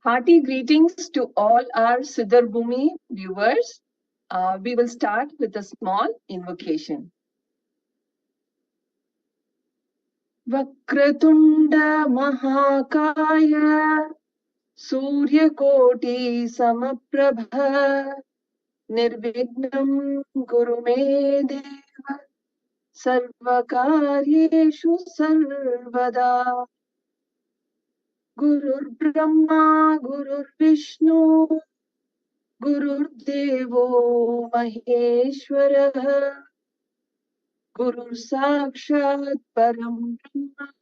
Hearty greetings to all our SiddharBoomi viewers. We will start with a small invocation. Vakratunda Mahakaya Suryakoti Samaprabha Nirvignam Gurume Deva Sarvakaryeshu Sarvada Gurur Brahma Gurur Vishnu Gurur Devo Maheshwara Guru Sakshat Param Brahma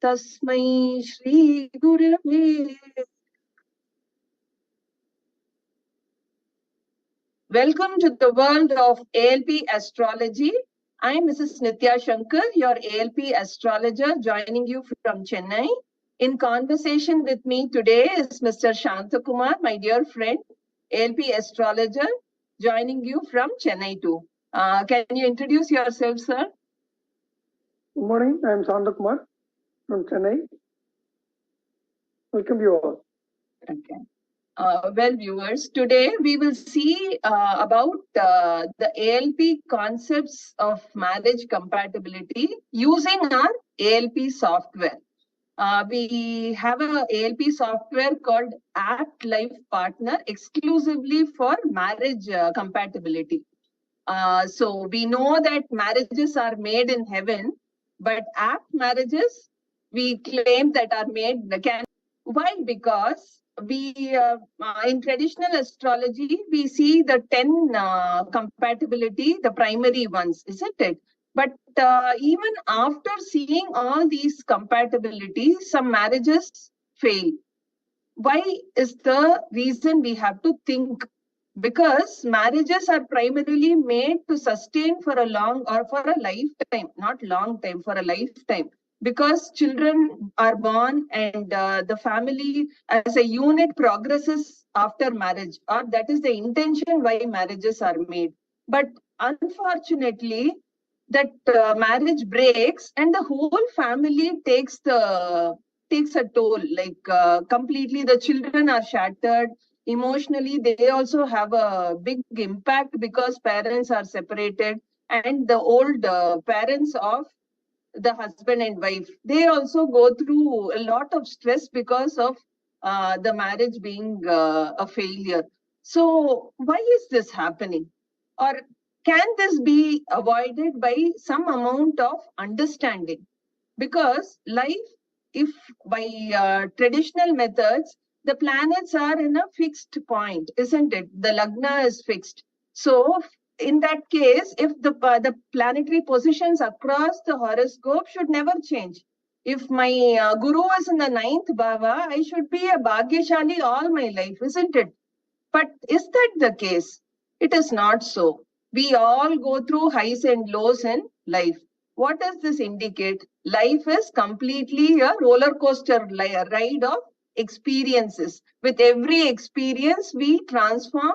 Tasmai Shri Gurave. Welcome to the world of ALP Astrology. I am Mrs. Nithya Shankar, your ALP astrologer, joining you from Chennai. In conversation with me today is Mr. Santhakumar, my dear friend, ALP astrologer, joining you from Chennai too. Can you introduce yourself, sir? Good morning, I am Santhakumar from Chennai. Welcome you all. Okay. Well, viewers, today we will see about the ALP concepts of marriage compatibility using our ALP software. We have a ALP software called APT Life Partner exclusively for marriage compatibility. So we know that marriages are made in heaven, but APT marriages we claim that are made can. Why? Because we in traditional astrology we see the 10 compatibility, the primary ones, isn't it? But even after seeing all these compatibilities, some marriages fail. Why is the reason we have to think? Because marriages are primarily made to sustain for a long or for a lifetime, not long time, for a lifetime. Because children are born and the family as a unit progresses after marriage, or that is the intention why marriages are made. But unfortunately, that marriage breaks and the whole family takes a toll, like completely the children are shattered. Emotionally, they also have a big impact because parents are separated, and the old parents of the husband and wife, they also go through a lot of stress because of the marriage being a failure. So why is this happening? Or can this be avoided by some amount of understanding? Because life, if by traditional methods, the planets are in a fixed point, isn't it? The lagna is fixed. So in that case, if the planetary positions across the horoscope should never change. If my guru is in the 9th bhava, I should be a bhagyashali all my life, isn't it? But is that the case? It is not so. We all go through highs and lows in life. What does this indicate? Life is completely a roller coaster ride of experiences. With every experience, we transform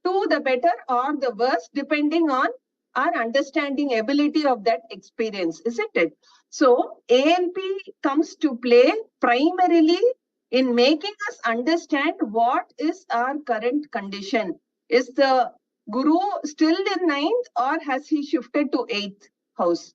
to the better or the worse, depending on our understanding ability of that experience, isn't it? So ALP comes to play primarily in making us understand what is our current condition. Is the guru still in 9th or has he shifted to 8th house?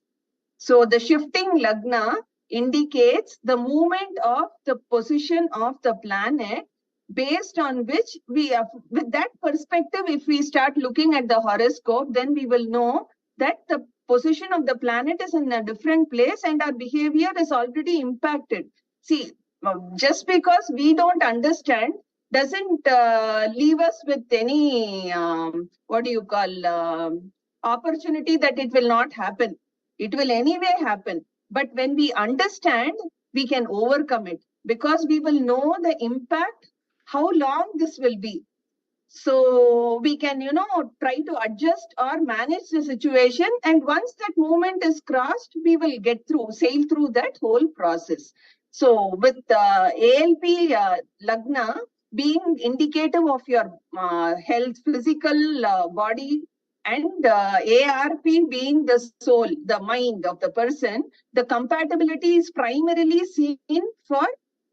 So the shifting lagna indicates the movement of the position of the planet, based on which we have, with that perspective, if we start looking at the horoscope, then we will know that the position of the planet is in a different place and our behavior is already impacted. See, just because we don't understand doesn't leave us with any, opportunity that it will not happen. It will anyway happen. But when we understand, we can overcome it because we will know the impact, how long this will be. So we can, try to adjust or manage the situation. And once that moment is crossed, we will sail through that whole process. So with ALP Lagna being indicative of your health, physical body, and ARP being the soul, the mind of the person, the compatibility is primarily seen for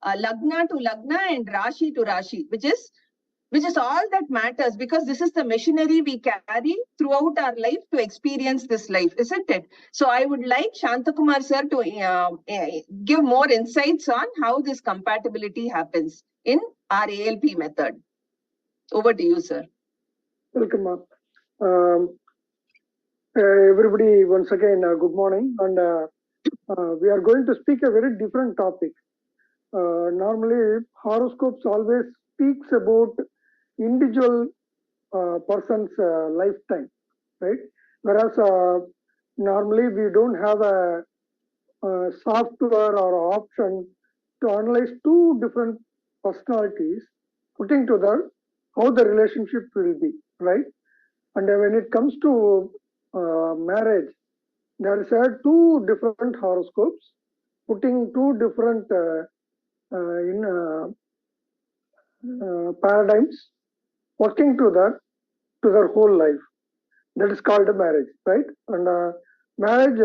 lagna to lagna and rashi to rashi, which is all that matters, because this is the machinery we carry throughout our life to experience this life, isn't it? So I would like Santhakumar sir to give more insights on how this compatibility happens in our ALP method. Over to you, sir. Welcome, ma'am. Everybody, once again, good morning. And we are going to speak a very different topic. Normally, horoscopes always speaks about individual person's lifetime, right? Whereas normally we don't have a software or option to analyze two different personalities, putting together how the relationship will be, right? And when it comes to marriage, there is two different horoscopes, putting two different paradigms, working to their whole life. That is called a marriage, right? And marriage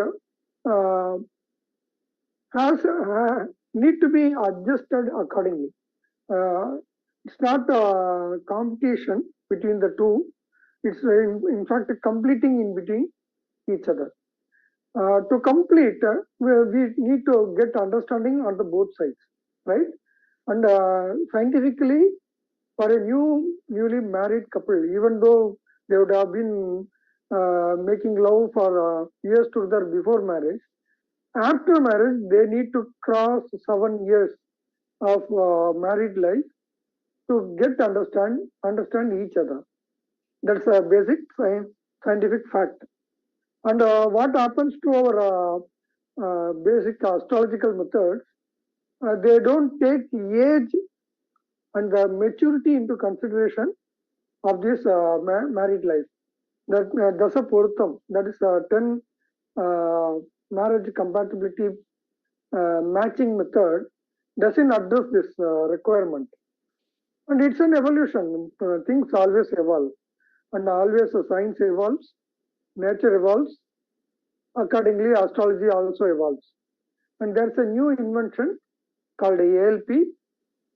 has need to be adjusted accordingly. It's not a competition between the two. It's in fact completing in between each other. To complete, we need to get understanding on the both sides, right? And scientifically, for a newly married couple, even though they would have been making love for years together before marriage, after marriage they need to cross 7 years of married life to get understand each other. That's a basic scientific fact. And what happens to our basic astrological methods, they don't take age and the maturity into consideration of this married life. That Dasa Porutham, that is 10 marriage compatibility matching method, doesn't address this requirement. And it's an evolution. Things always evolve. And always science evolves, nature evolves. Accordingly, astrology also evolves. And there's a new invention called ALP,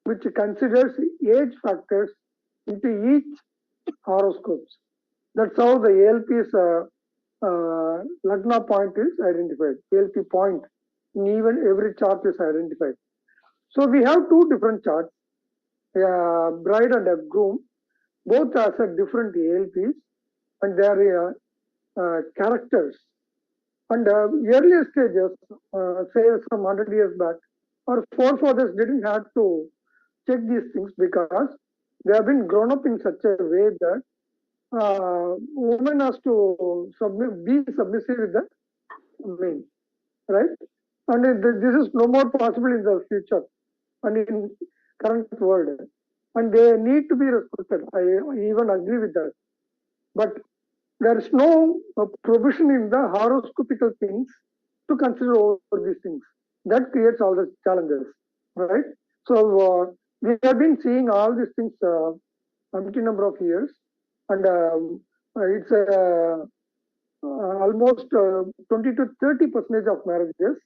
which considers age factors into each horoscopes. That's how the ALP's Lagna point is identified. ALP point in even every chart is identified. So we have two different charts, a bride and a groom, both has a different ALPs and their characters. And earlier stages, say some 100 years back, our forefathers didn't have to check these things because they have been grown up in such a way that woman has to be submissive with the men, right? And this is no more possible in the future and in current world. And they need to be respected. I even agree with that. But there is no provision in the horoscopical things to consider over these things. That creates all the challenges, right? So we have been seeing all these things umpteen number of years, and it's almost 20 to 30% of marriages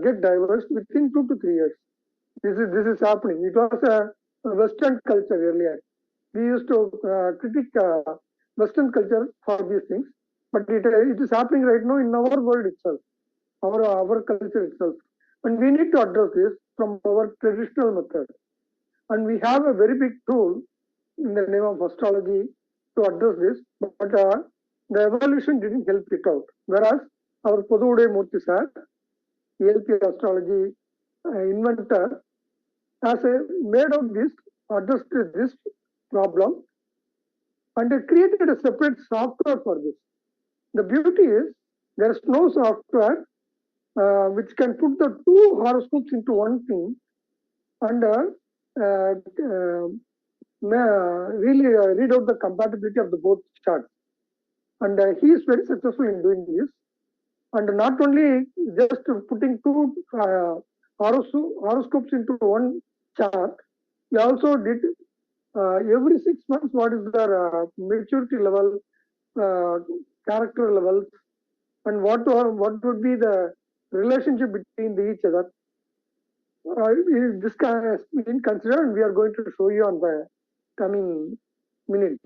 get divorced within 2 to 3 years. This is happening. It was a Western culture earlier. We used to critique Western culture for these things, but it is happening right now in our world itself, our culture itself. And we need to address this from our traditional method. And we have a very big tool in the name of astrology to address this, but the evolution didn't help it out. Whereas our Podude Murthy sir, ALP astrology inventor, has made out this, addressed this problem, and they created a separate software for this. The beauty is there is no software which can put the two horoscopes into one thing and really read out the compatibility of the both charts. And he is very successful in doing this. And not only just putting two horoscopes into one chart, he also did every 6 months what is their maturity level, character levels, and what would be the relationship between each other. this has been considered, and we are going to show you on the coming minutes.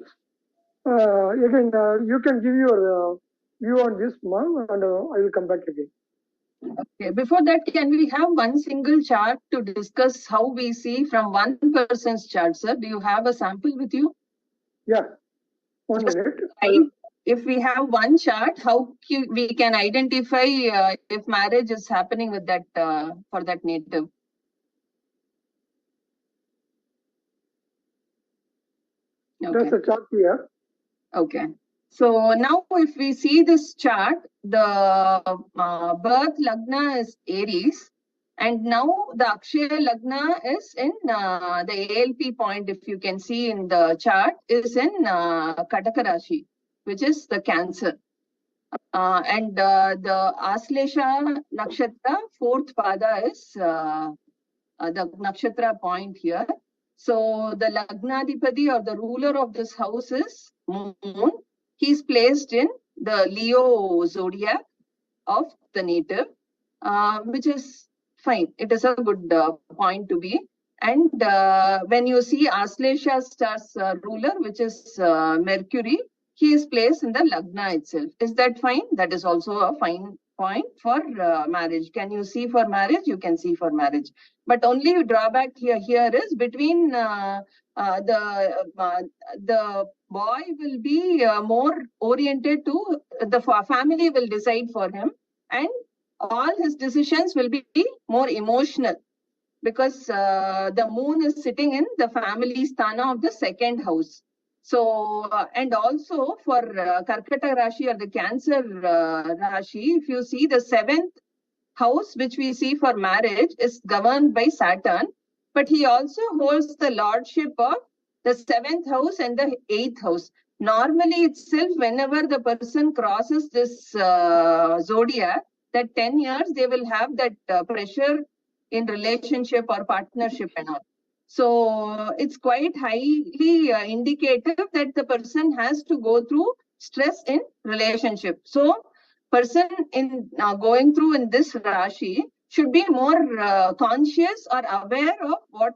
Again, you can give your view on this, ma'am, and I will come back again. Okay. Before that, can we have one single chart to discuss how we see from one person's chart, sir? Do you have a sample with you? Yeah, 1 minute. If we have one chart, how we can identify if marriage is happening with that for that native? Okay. That's a chart here. Okay. So now if we see this chart, the birth Lagna is Aries, and now the Akshaya Lagna is in the ALP point, if you can see in the chart, is in Kataka Rashi, which is the Cancer. And the Aslesha Nakshatra, 4th Pada is the Nakshatra point here. So the Lagnadipati or the ruler of this house is Moon. He's placed in the Leo zodiac of the native, which is fine. It is a good point to be. And when you see Aslesha star's ruler, which is Mercury, he is placed in the Lagna itself. Is that fine? That is also a fine point for marriage. Can you see for marriage? You can see for marriage. But only drawback here is between the boy will be more oriented to the family will decide for him, and all his decisions will be more emotional because the moon is sitting in the family sthana of the 2nd house. So, and also for Karkata Rashi or the Cancer Rashi, if you see the 7th house, which we see for marriage, is governed by Saturn, but he also holds the lordship of the 7th house and the 8th house. Normally itself, whenever the person crosses this zodiac, that 10 years, they will have that pressure in relationship or partnership and all. So it's quite highly indicative that the person has to go through stress in relationship. So person in going through in this Rashi should be more conscious or aware of what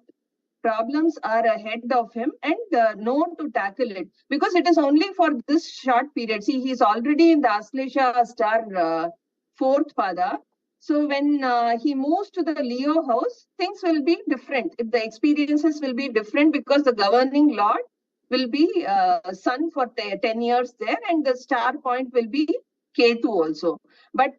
problems are ahead of him and know to tackle it, because it is only for this short period. See, he's already in the Aslesha star 4th pada. So when he moves to the Leo house, things will be different. If the experiences will be different because the governing lord will be Sun for 10 years there, and the star point will be Ketu also. But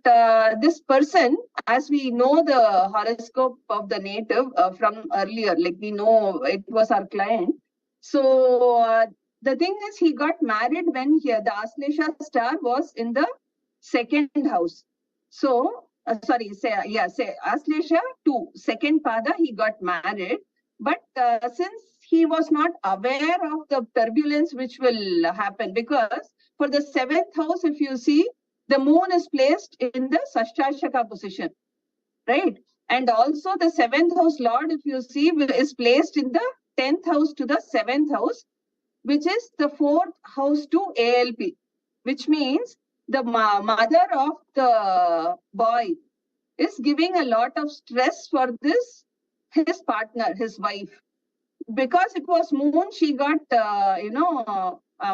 this person, as we know the horoscope of the native from earlier, like we know it was our client. So the thing is, he got married when the Aslesha star was in the 2nd house. So, Aslesha to 2nd pada, he got married. But since he was not aware of the turbulence which will happen, because for the 7th house, if you see, the moon is placed in the Sashashaka position, right? And also the 7th house lord, if you see, is placed in the 10th house to the 7th house, which is the 4th house to ALP, which means the mother of the boy is giving a lot of stress for his partner, his wife. Because it was moon, she got,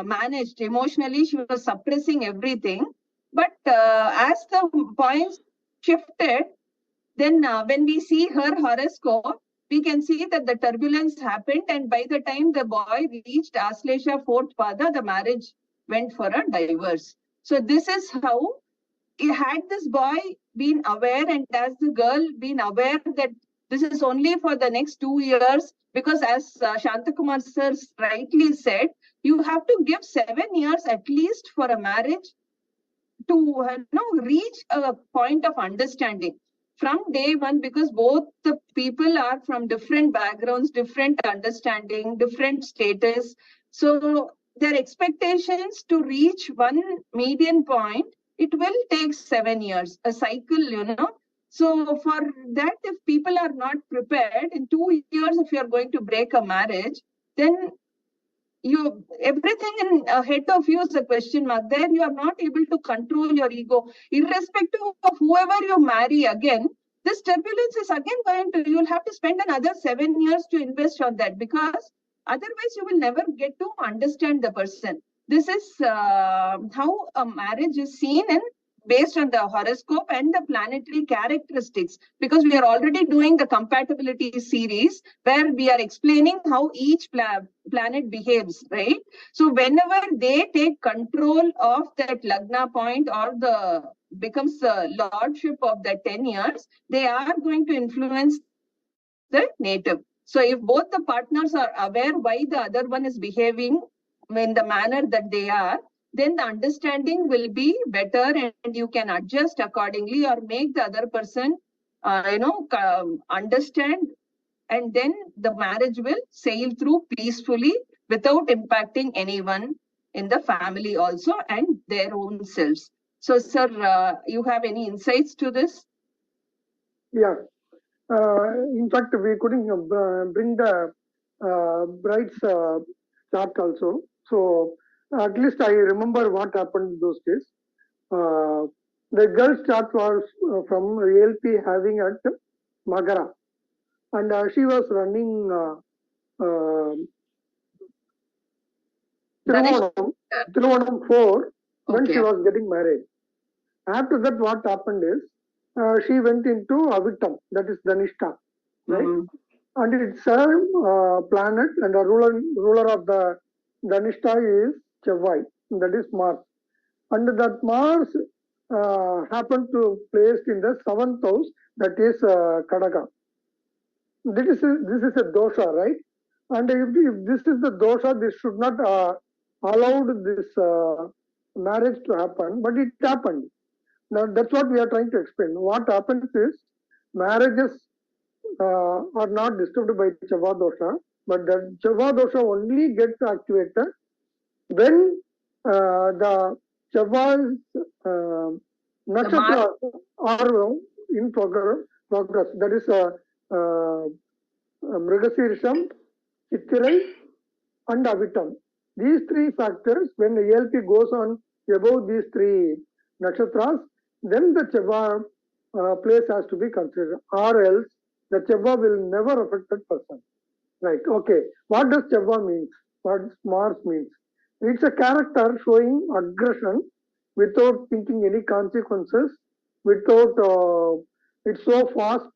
managed emotionally. She was suppressing everything. But as the points shifted, then when we see her horoscope, we can see that the turbulence happened. And by the time the boy reached Aslesha 4th pada, the marriage went for a divorce. So this is how, had this boy been aware, and as the girl been aware that this is only for the next 2 years, because as Santhakumar sir rightly said, you have to give 7 years at least for a marriage to reach a point of understanding from day one, because both the people are from different backgrounds, different understanding, different status. So their expectations to reach one median point, it will take 7 years, a cycle, So for that, if people are not prepared, in 2 years, if you are going to break a marriage, then everything in ahead of you is a question mark. There you are not able to control your ego. Irrespective of whoever you marry again, this turbulence is again going to, you'll have to spend another 7 years to invest on that, because otherwise you will never get to understand the person. This is how a marriage is seen and based on the horoscope and the planetary characteristics, because we are already doing the compatibility series where we are explaining how each planet behaves, right? So whenever they take control of that lagna point or the becomes the lordship of the 10 years, they are going to influence the native. So if both the partners are aware why the other one is behaving in the manner that they are, then the understanding will be better and you can adjust accordingly or make the other person, understand, and then the marriage will sail through peacefully without impacting anyone in the family also and their own selves. So, sir, you have any insights to this? Yeah. In fact, we couldn't bring the bride's chart also. So at least I remember what happened those days. The girl's chart was from ALP having at Magara, and she was running Thiruvanam 4 when she was getting married. After that, what happened is she went into Avittam, that is Dhanishta, right? And it's a planet, and the ruler of the Dhanishta is Chevai, that is Mars. And that Mars happened to placed in the 7th house, that is Kadaka. This is a dosha, right? And if this is the dosha, this should not allowed this marriage to happen, but it happened. Now that's what we are trying to explain. What happens is marriages are not disturbed by Chava dosha, but the Chava dosha only gets activated when the Chava's nakshatra are in progress. That is Mrigasirisham, Chittirai, and Avittam. These three factors, when the ALP goes on above these three nakshatras, then the Chava place has to be considered, or else the Chava will never affect that person. Right, okay. What does Chava means? What Mars means? It's a character showing aggression without thinking any consequences, without, it's so fast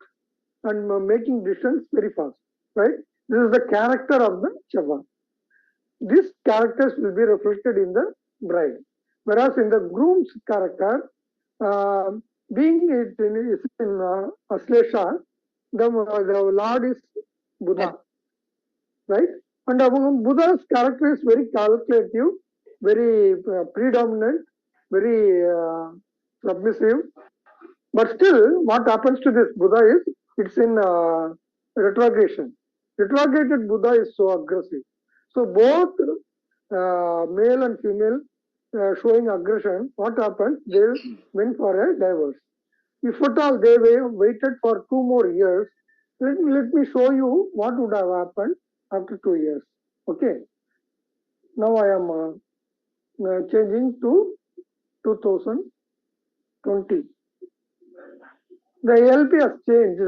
and making decisions very fast, right? This is the character of the Chava. These characters will be reflected in the bride. Whereas in the groom's character, being it in Aslesha, the Lord is Buddha, right? And Buddha's character is very calculative, very predominant, very submissive. But still, what happens to this Buddha is, it's in retrogression. Retrograded Buddha is so aggressive. So both male and female showing aggression, what happens? They went for a divorce. If at all they waited for 2 more years, let me show you what would have happened after 2 years. Okay. Now I am changing to 2020. The ALP has changed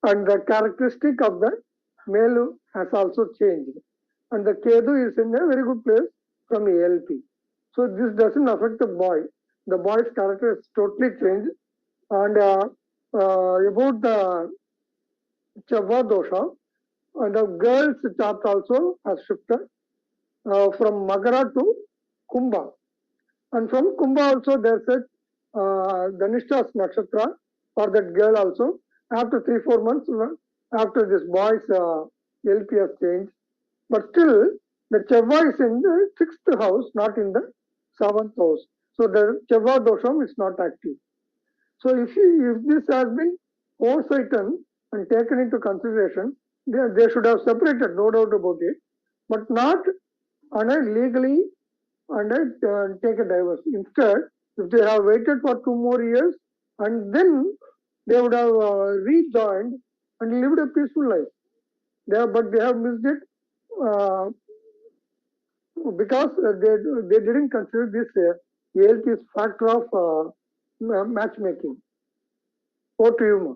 and the characteristic of the male has also changed. And the Ketu is in a very good place from ALP. So this doesn't affect the boy. The boy's character is totally changed. And about the Chava dosha, the girl's chart also has shifted from Magara to Kumbha. And from Kumbha also there's a Dhanishta's nakshatra for that girl also. After 3-4 months, after this boy's LP has changed. But still, the Chava is in the 6th house, not in the 7th house. So the Chava dosham is not active. So if this has been foresighted and taken into consideration, they should have separated, no doubt about it, but not legally and take a divorce. Instead, if they have waited for 2 more years and then they would have rejoined and lived a peaceful life. But they have missed it because they didn't consider this ALP's factor of matchmaking. Over to you, Ma.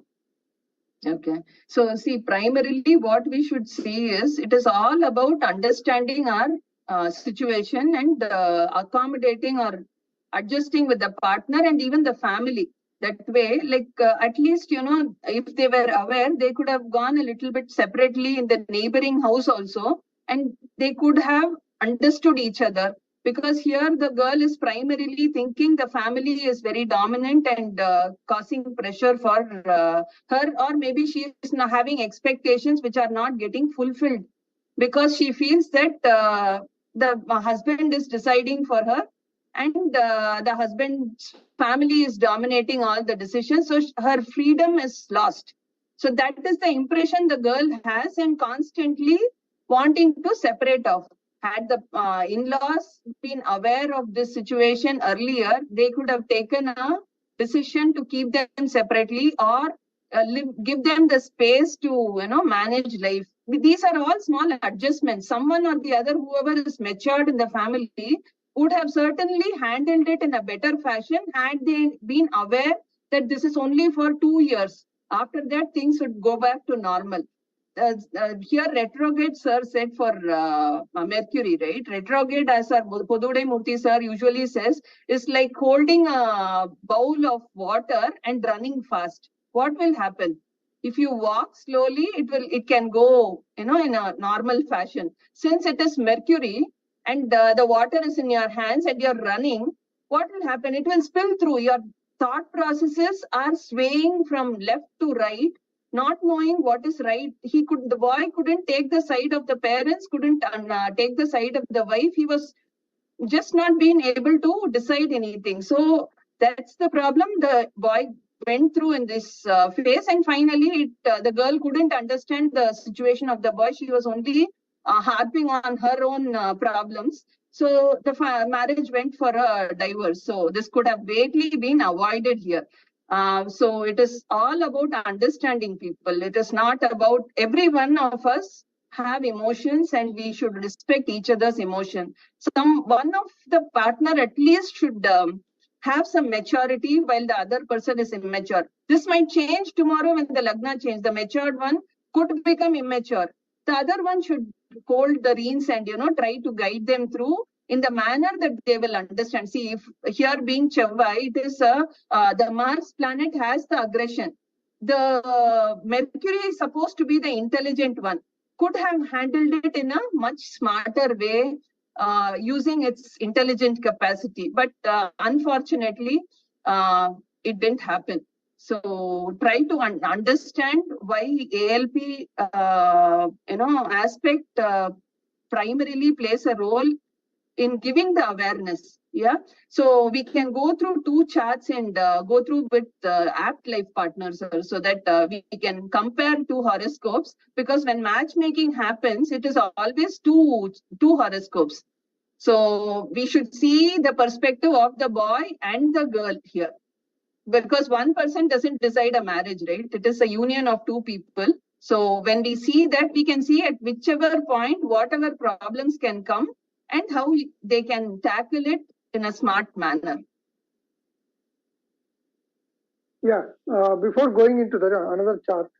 Okay. So see, primarily what we should see is it is all about understanding our situation and accommodating or adjusting with the partner and even the family. That way, like at least, if they were aware, they could have gone a little bit separately in the neighboring house also, and they could have understood each other. Because here the girl is primarily thinking the family is very dominant and causing pressure for her, or maybe she is not having expectations which are not getting fulfilled because she feels that the husband is deciding for her, and the husband's family is dominating all the decisions, so her freedom is lost. So that is the impression the girl has, and constantly wanting to separate off. Had the in-laws been aware of this situation earlier, they could have taken a decision to keep them separately, or give them the space to manage life. These are all small adjustments. Someone or the other, whoever is matured in the family, would have certainly handled it in a better fashion had they been aware that this is only for 2 years. After that, things would go back to normal. Here retrograde sir said for Mercury, right? Retrograde, as our Podudai Murthy sir usually says, is like holding a bowl of water and running fast. What will happen? If you walk slowly, it can go, in a normal fashion. Since it is Mercury and the water is in your hands and you're running, what will happen? It will spill through. Your thought processes are swaying from left to right, not knowing what is right. The boy couldn't take the side of the parents, couldn't take the side of the wife. He was just not being able to decide anything. So that's the problem the boy went through in this phase. And finally, the girl couldn't understand the situation of the boy. She was only harping on her own problems. So the marriage went for a divorce. So this could have greatly been avoided here. So it is all about understanding people. It is not about every one of us have emotions, and we should respect each other's emotion. One of the partner at least should have some maturity while the other person is immature. This might change tomorrow when the lagna change. The matured one could become immature. The other one should hold the reins and try to guide them through in the manner that they will understand. See, if here being Chevai, it is the Mars planet has the aggression. The Mercury is supposed to be the intelligent one, could have handled it in a much smarter way, using its intelligent capacity. But unfortunately, it didn't happen. So try to understand why ALP, aspect primarily plays a role in giving the awareness. Yeah. So we can go through two charts and go through with APT Life Partners so that we can compare two horoscopes, because when matchmaking happens, it is always two horoscopes. So we should see the perspective of the boy and the girl here, because one person doesn't decide a marriage, right? It is a union of two people. So when we see that, we can see at whichever point, whatever problems can come and how they can tackle it in a smart manner. Yeah, before going into another chart,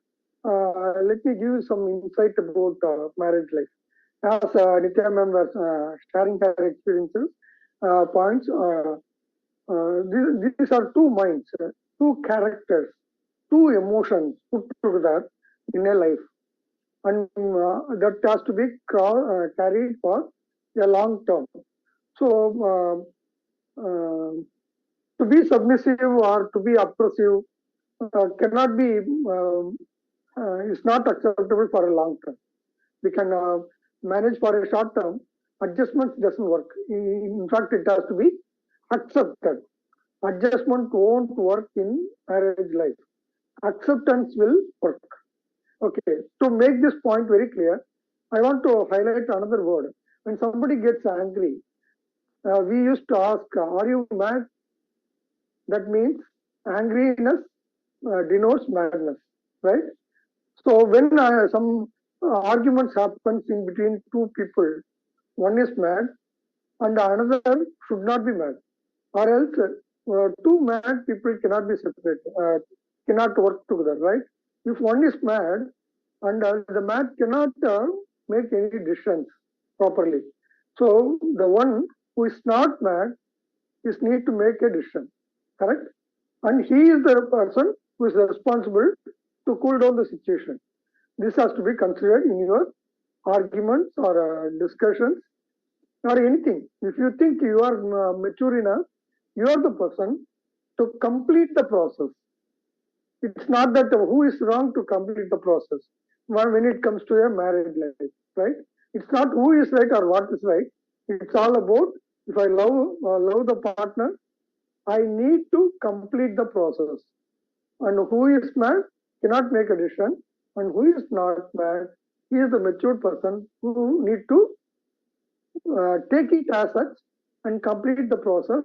let me give you some insight about marriage life. As Nithya ma'am was sharing her experiences, points, these are two minds, two characters, two emotions put together in a life, and that has to be carried for a long term. So to be submissive or to be oppressive cannot be, is not acceptable for a long term. We can manage for a short term. Adjustments doesn't work. In fact, it has to be accepted. Adjustment won't work in marriage life. Acceptance will work. Okay. To make this point very clear, I want to highlight another word. When somebody gets angry, we used to ask, "Are you mad?" That means angriness denotes madness, right? So when some arguments happens in between two people, one is mad and another should not be mad, or else two mad people cannot be separated, cannot work together, right? If one is mad and the mad cannot make any decisions properly, so the one who is not mad is need to make a decision, correct? And he is the person who is responsible to cool down the situation. This has to be considered in your arguments or discussions or anything. If you think you are mature enough, you are the person to complete the process. It's not that who is wrong to complete the process when it comes to a married life, right? It's not who is right or what is right. It's all about if I love the partner, I need to complete the process. And who is mad cannot make a decision, and who is not mad, he is the mature person who need to take it as such and complete the process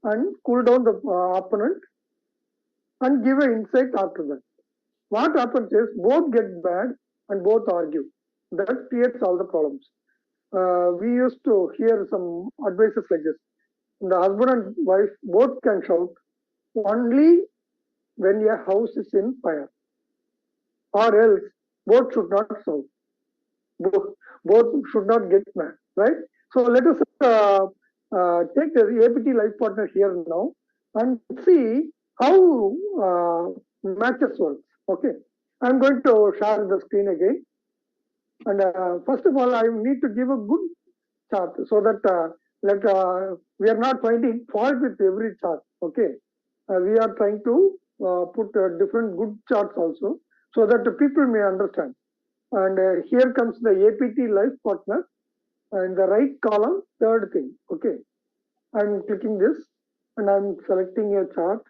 and cool down the opponent and give an insight after that. What happens is both get mad and both argue. That creates all the problems. We used to hear some advices like this. The husband and wife both can shout only when a house is in fire, or else both should not shout. Both should not get mad, right? So let us take the APT Life Partner here now and see how matches works. Okay, I'm going to share the screen again. And first of all, I need to give a good chart so that we are not finding fault with every chart. Okay, we are trying to put different good charts also so that the people may understand. And here comes the APT Life Partner in the right column, third thing. Okay, I'm clicking this and I'm selecting a chart.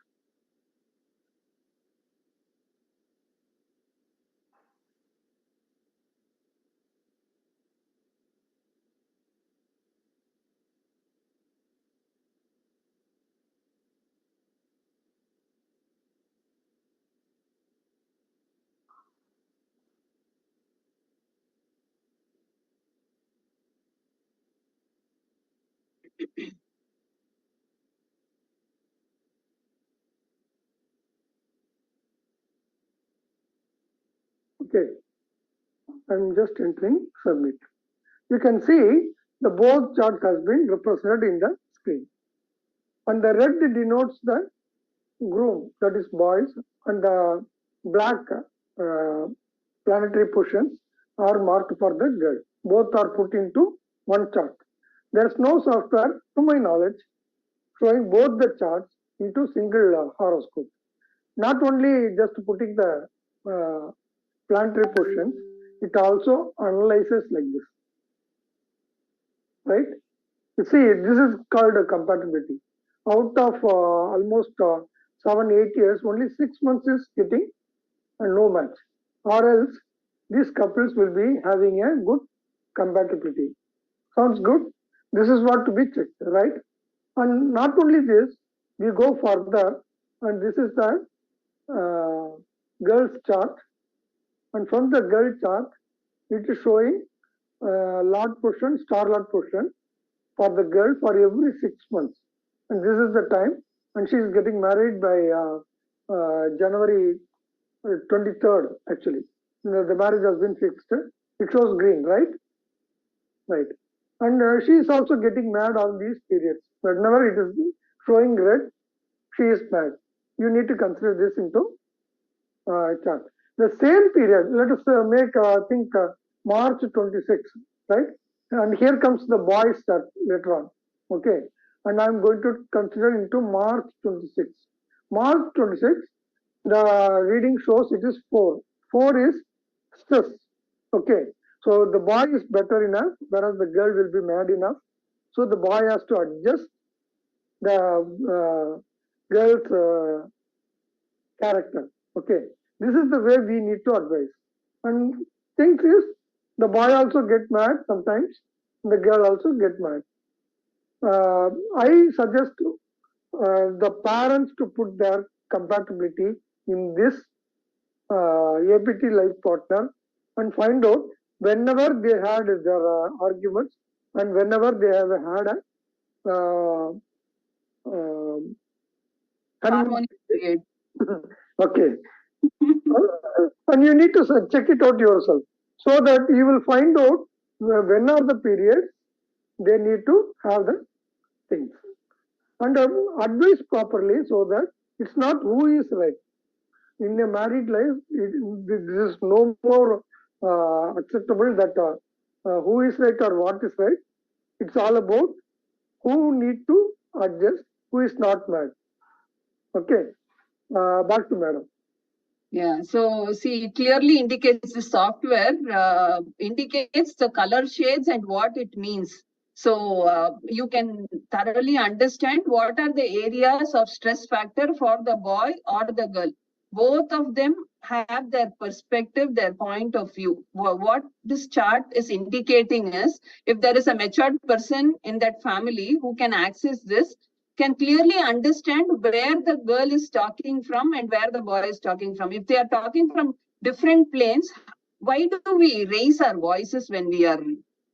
Okay, I'm just entering submit. You can see the both charts has been represented in the screen. And the red denotes the groom, that is boys, and the black planetary positions are marked for the girl. Both are put into one chart. There is no software, to my knowledge, showing both the charts into single horoscope. Not only just putting the planetary positions, it also analyzes like this, right? You see, this is called a compatibility. Out of almost 7-8 years, only 6 months is getting no match, or else these couples will be having a good compatibility. Sounds good? This is what to be checked, right? And not only this, we go further, and this is the girl's chart, and from the girl chart, it is showing Lord portion, star Lord portion for the girl for every 6 months, and this is the time, and she is getting married by January 23rd. Actually, the marriage has been fixed. It shows green, right? Right. And she is also getting mad on these periods. Whenever it is showing red, she is mad. You need to consider this into chart. The same period, let us make think March 26, right? And here comes the boys chart later on. Okay, and I'm going to consider into March 26. March 26, the reading shows it is 4. 4 is stress. Okay, so the boy is better enough, whereas the girl will be mad enough. So the boy has to adjust the girl's character. Okay, this is the way we need to advise. And things is the boy also get mad sometimes, the girl also get mad. I suggest the parents to put their compatibility in this APT Life Partner and find out whenever they had their arguments and whenever they have had a harmonious period. okay. and you need to check it out yourself, so that you will find out when are the periods they need to have the things, and advise properly, so that it's not who is right. In a married life, this is no more acceptable that who is right or what is right. It's all about who need to adjust, who is not mad. Okay, back to madam. Yeah, so see, it clearly indicates the software, indicates the color shades and what it means. So you can thoroughly understand what are the areas of stress factor for the boy or the girl. Both of them have their perspective, their point of view. What this chart is indicating is, if there is a matured person in that family who can access this, can clearly understand where the girl is talking from and where the boy is talking from. If they are talking from different planes, why do we raise our voices when we are,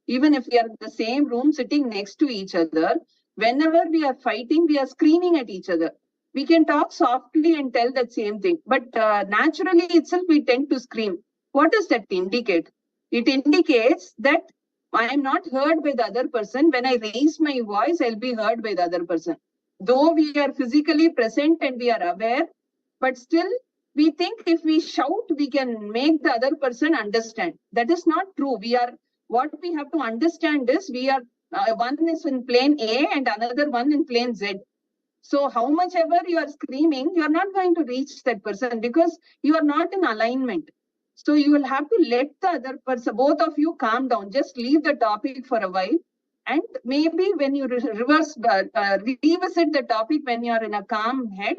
even if we are in the same room sitting next to each other, whenever we are fighting, we are screaming at each other. We can talk softly and tell that same thing, but naturally itself we tend to scream. What does that indicate? It indicates that I am not heard by the other person. When I raise my voice, I'll be heard by the other person. Though we are physically present and we are aware, but still we think if we shout, we can make the other person understand. That is not true. What we have to understand is we are, one is in plane A and another one in plane Z. So how much ever you are screaming, you are not going to reach that person because you are not in alignment. So you will have to let the other person, both of you, calm down. Just leave the topic for a while. And maybe when you revisit the topic when you are in a calm head,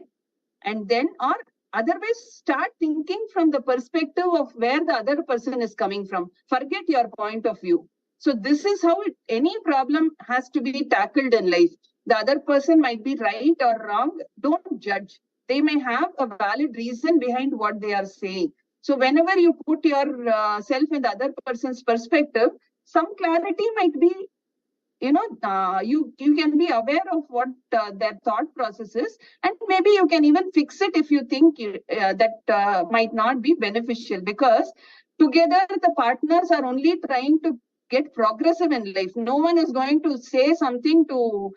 and then, or otherwise, start thinking from the perspective of where the other person is coming from. Forget your point of view. So this is how any problem has to be tackled in life. The other person might be right or wrong. Don't judge. They may have a valid reason behind what they are saying. So whenever you put yourself in the other person's perspective, some clarity might be, you can be aware of what their thought process is, and maybe you can even fix it if you think that might not be beneficial, because together the partners are only trying to get progressive in life. No one is going to say something to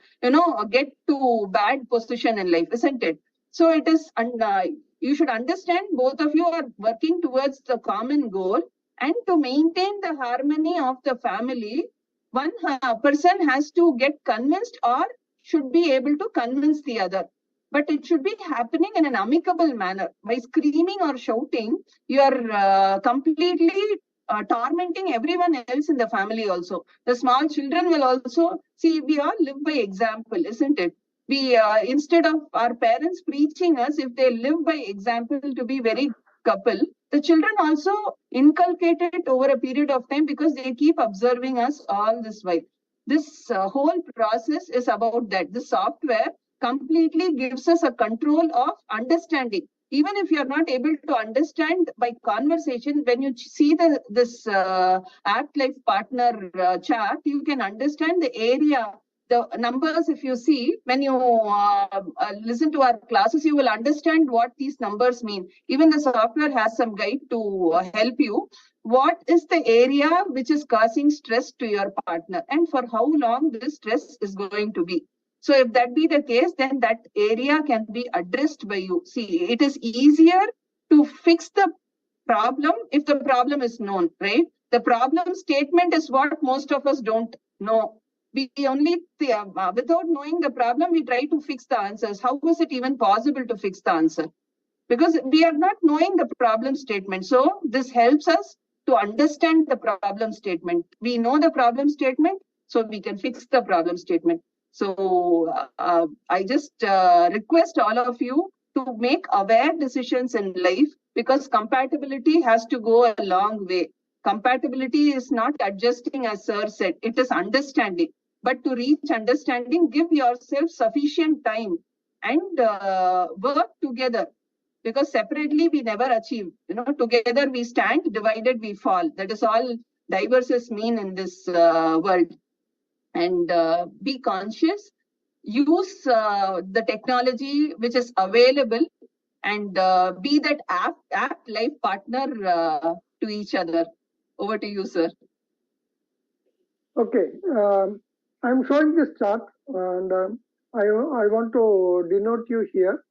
get to bad position in life, isn't it? So it is, you should understand both of you are working towards the common goal, and to maintain the harmony of the family, one person has to get convinced or should be able to convince the other. But it should be happening in an amicable manner. By screaming or shouting, you are completely tormenting everyone else in the family also. The small children will also see, we all live by example, isn't it? We, instead of our parents preaching us, if they live by example to be very couple, the children also inculcate it over a period of time because they keep observing us all this while. This whole process is about that. The software completely gives us a control of understanding. Even if you are not able to understand by conversation, when you see this APT Life Partner chart, you can understand the area. The numbers, if you see, when you listen to our classes, you will understand what these numbers mean. Even the software has some guide to help you. What is the area which is causing stress to your partner, and for how long this stress is going to be? So if that be the case, then that area can be addressed by you. See, it is easier to fix the problem if the problem is known, right? The problem statement is what most of us don't know. We only, without knowing the problem, we try to fix the answers. How is it even possible to fix the answer? Because we are not knowing the problem statement. So this helps us to understand the problem statement. We know the problem statement, so we can fix the problem statement. So I just request all of you to make aware decisions in life, because compatibility has to go a long way. Compatibility is not adjusting, as Sir said, it is understanding. But to reach understanding, give yourself sufficient time and work together, because separately we never achieve. Together we stand, divided we fall. That is all diverses mean in this world. And be conscious, use the technology which is available and be that apt life partner to each other. Over to you, sir. Okay, I'm showing this chart, and I want to denote you here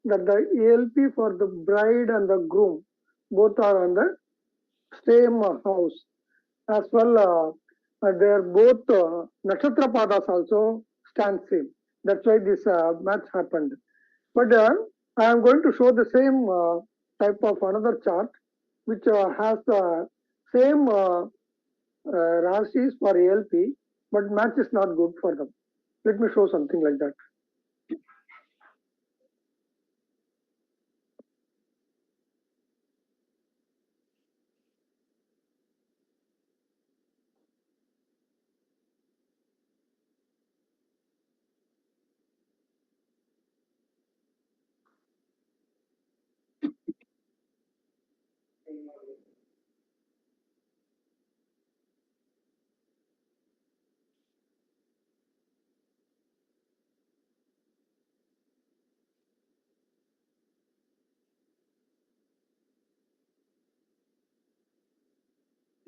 that the ALP for the bride and the groom both are on the same house. As well, they are both nakshatra padas also stand same. That's why this match happened. But I am going to show the same type of another chart which has the same Rashis for ALP, but match is not good for them. Let me show something like that.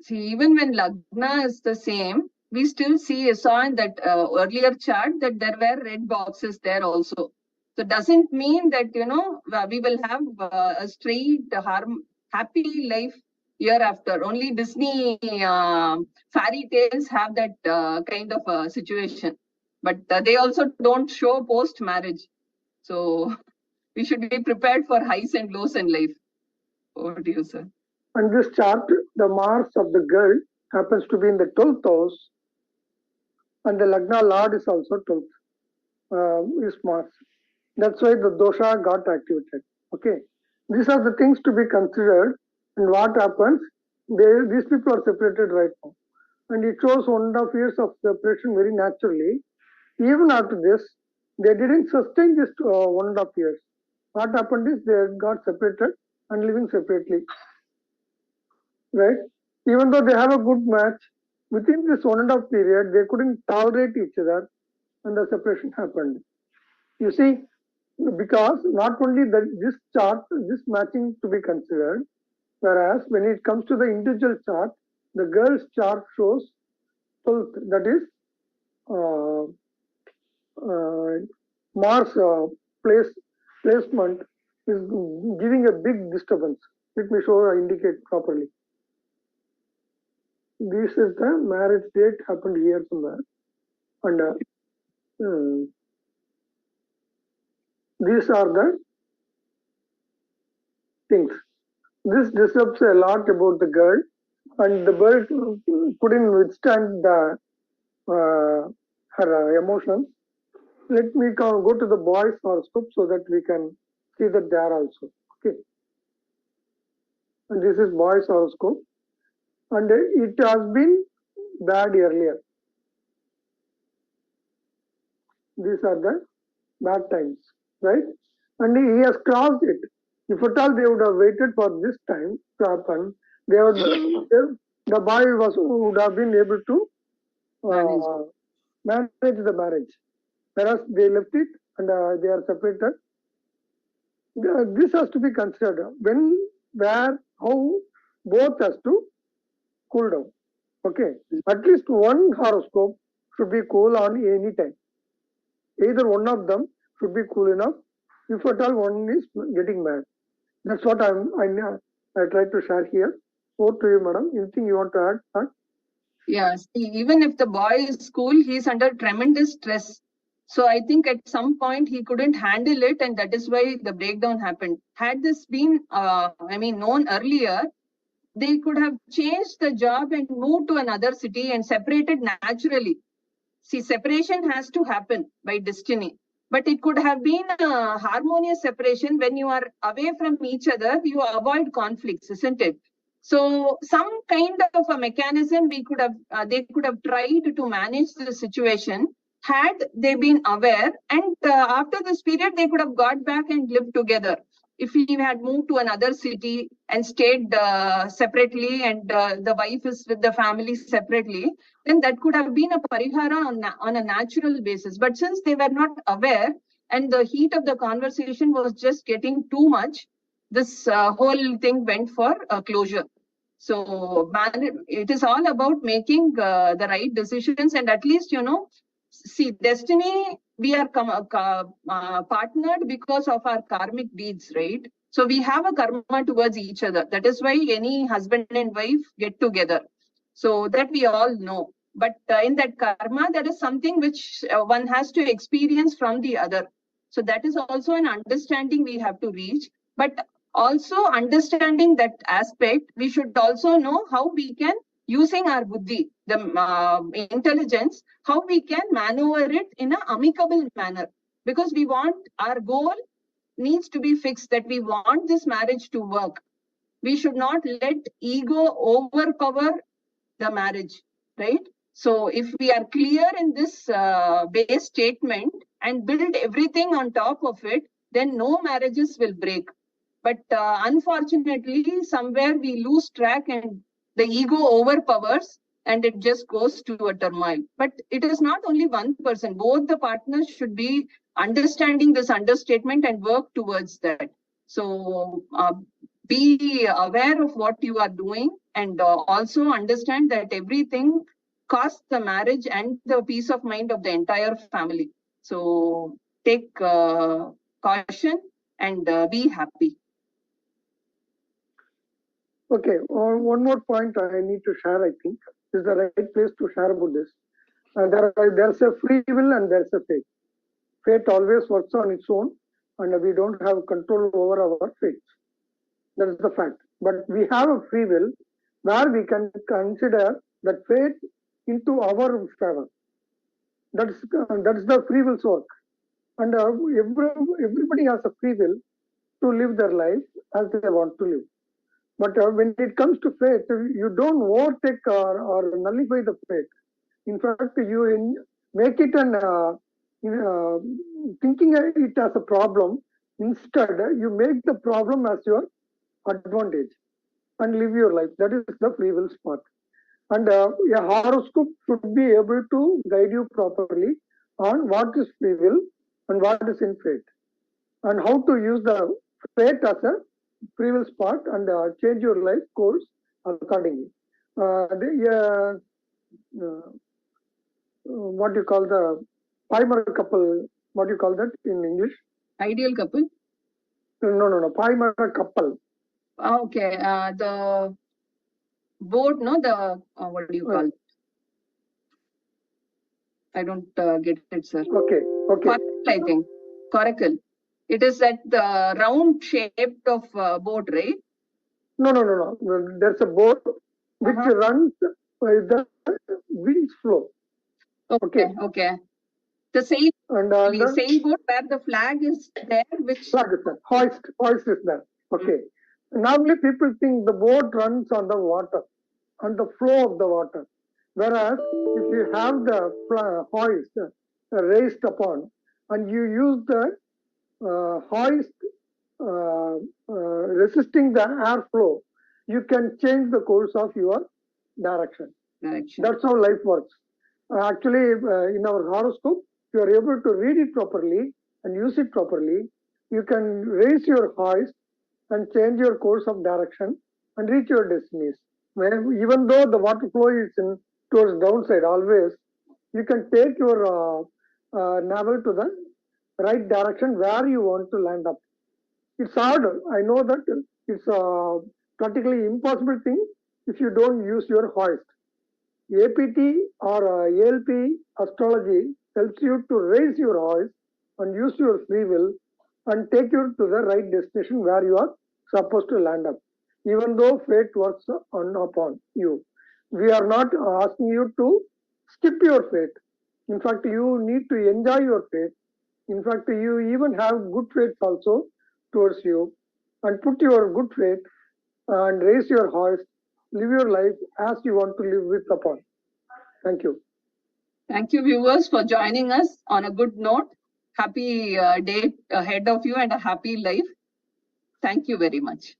See, even when Lagna is the same, we still saw in that earlier chart that there were red boxes there also. So doesn't mean that, we will have a straight, happy life year after. Only Disney fairy tales have that kind of situation. But they also don't show post-marriage. So we should be prepared for highs and lows in life. Over to you, sir. On this chart, the Mars of the girl happens to be in the 12th house, and the Lagna Lord is also 12th, is Mars. That's why the dosha got activated. Okay, these are the things to be considered. And what happens? These people are separated right now, and it shows 1.5 years of separation very naturally. Even after this, they didn't sustain this 1.5 years. What happened is they got separated and living separately. Right? Even though they have a good match, within this 1.5 period, they couldn't tolerate each other, and the separation happened. You see, because not only this chart, this matching to be considered, whereas when it comes to the individual chart, the girl's chart shows 12th, that is Mars placement is giving a big disturbance. Let me show or indicate properly. This is the marriage date happened here somewhere, and these are the things. This disrupts a lot about the girl, and the girl couldn't withstand her emotions. Let me go to the boys' horoscope so that we can see that there also. Okay, and this is boys' horoscope, and it has been bad earlier. These are the bad times, right? And he has crossed it. If at all they would have waited for this time to happen, the boy would have been able to manage the marriage. Whereas they left it and they are separated. This has to be considered. When, where, how, both has to cool down. Okay, at least one horoscope should be cool on any time. Either one of them should be cool enough. If at all one is getting mad. That's what I try to share here. Over to you, madam. Anything you want to add? Yeah, see, even if the boy is cool, he's under tremendous stress. So I think at some point he couldn't handle it, and that is why the breakdown happened. Had this been, known earlier, they could have changed the job and moved to another city and separated naturally. See, separation has to happen by destiny. But it could have been a harmonious separation. When you are away from each other, you avoid conflicts, isn't it? So some kind of a mechanism they could have tried to manage the situation had they been aware. And after this period, they could have got back and lived together. If he had moved to another city and stayed separately, and the wife is with the family separately, then that could have been a parihara on a natural basis. But since they were not aware, and the heat of the conversation was just getting too much. This whole thing went for closure. So it is all about making the right decisions, and at least, see, destiny, we are partnered because of our karmic deeds, right? So we have a karma towards each other. That is why any husband and wife get together. So that we all know. But in that karma, there is something which one has to experience from the other. So that is also an understanding we have to reach. But also understanding that aspect, we should also know how we can, using our buddhi, the intelligence, how we can maneuver it in an amicable manner. Because we want, our goal needs to be fixed, that we want this marriage to work. We should not let ego overpower the marriage, right? So if we are clear in this base statement and build everything on top of it, then no marriages will break. But unfortunately, somewhere we lose track and the ego overpowers and it just goes to a turmoil. But it is not only one person. Both the partners should be understanding this understatement and work towards that. So be aware of what you are doing, and also understand that everything costs the marriage and the peace of mind of the entire family. So take caution and be happy. Okay, one more point I need to share, I think, is the right place to share about this. There's a free will and there's a fate. Fate always works on its own, and we don't have control over our fate. That is the fact. But we have a free will where we can consider that fate into our favor. That's the free will's work. And everybody has a free will to live their life as they want to live. But when it comes to fate, you don't overtake or nullify the fate. In fact, you make it thinking it as a problem. Instead, you make the problem as your advantage and live your life. That is the free will part. And a horoscope should be able to guide you properly on what is free will and what is in fate, and how to use the fate as a free will spot and change your life course accordingly. What you call the Pimer couple, what do you call that in English? Ideal couple? No. Pimer couple. Okay. The board, no? The, what do you call it? I don't get it, sir. Okay. Coracle, I think. Coracle. It is that the round shaped of boat, right? No. There's a boat which runs by the wind's flow. Okay. The same sailboat where the flag is there, which flag is there. Hoist is there. Okay. Normally people think the boat runs on the water, on the flow of the water. Whereas if you have the hoist raised upon and you use the hoist resisting the airflow, you can change the course of your direction. That's how life works. Actually, in our horoscope, you are able to read it properly and use it properly. You can raise your hoist and change your course of direction and reach your destinies. Even though the water flow is towards downside always, you can take your navel to the right direction where you want to land up. It's hard. I know that it's a practically impossible thing if you don't use your hoist. APT or ALP Astrology helps you to raise your hoist and use your free will and take you to the right destination where you are supposed to land up, even though fate works upon you. We are not asking you to skip your fate. In fact, you need to enjoy your fate. In fact, you even have good fates also towards you, and put your good faith and raise your hoist, live your life as you want to live with upon. Thank you. Thank you, viewers, for joining us on a good note. Happy day ahead of you and a happy life. Thank you very much.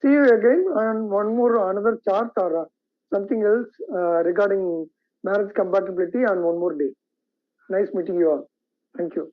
See you again on another chart or something else regarding marriage compatibility on one more day. Nice meeting you all. Thank you.